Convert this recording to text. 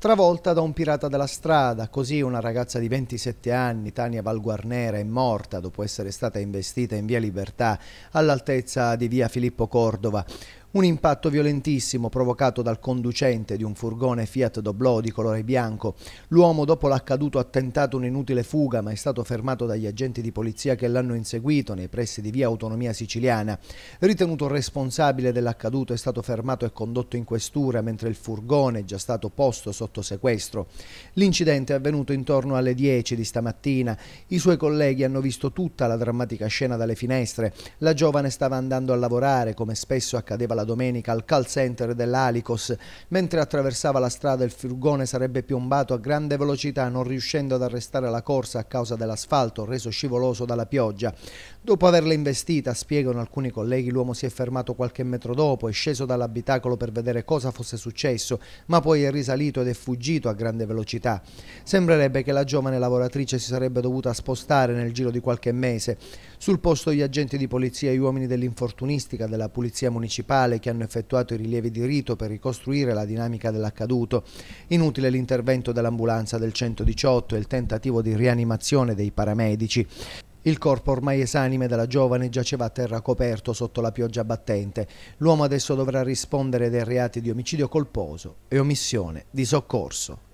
Travolta da un pirata della strada, così una ragazza di 27 anni, Tania Valguarnera, è morta dopo essere stata investita in via Libertà, all'altezza di via Filippo Cordova. Un impatto violentissimo provocato dal conducente di un furgone Fiat Doblò di colore bianco. L'uomo, dopo l'accaduto, ha tentato un'inutile fuga, ma è stato fermato dagli agenti di polizia che l'hanno inseguito nei pressi di via Autonomia Siciliana. Ritenuto responsabile dell'accaduto, è stato fermato e condotto in questura, mentre il furgone è già stato posto sotto sequestro. L'incidente è avvenuto intorno alle 10 di stamattina. I suoi colleghi hanno visto tutta la drammatica scena dalle finestre. La giovane stava andando a lavorare, come spesso accadeva la domenica, al call center dell'Alicos. Mentre attraversava la strada, il furgone sarebbe piombato a grande velocità, non riuscendo ad arrestare la corsa a causa dell'asfalto reso scivoloso dalla pioggia. Dopo averla investita, spiegano alcuni colleghi, l'uomo si è fermato qualche metro dopo, è sceso dall'abitacolo per vedere cosa fosse successo, ma poi è risalito ed è fuggito a grande velocità. Sembrerebbe che la giovane lavoratrice si sarebbe dovuta spostare nel giro di qualche mese. Sul posto gli agenti di polizia e gli uomini dell'infortunistica della polizia municipale che hanno effettuato i rilievi di rito per ricostruire la dinamica dell'accaduto. Inutile l'intervento dell'ambulanza del 118 e il tentativo di rianimazione dei paramedici. Il corpo ormai esanime della giovane giaceva a terra coperto sotto la pioggia battente. L'uomo adesso dovrà rispondere dei reati di omicidio colposo e omissione di soccorso.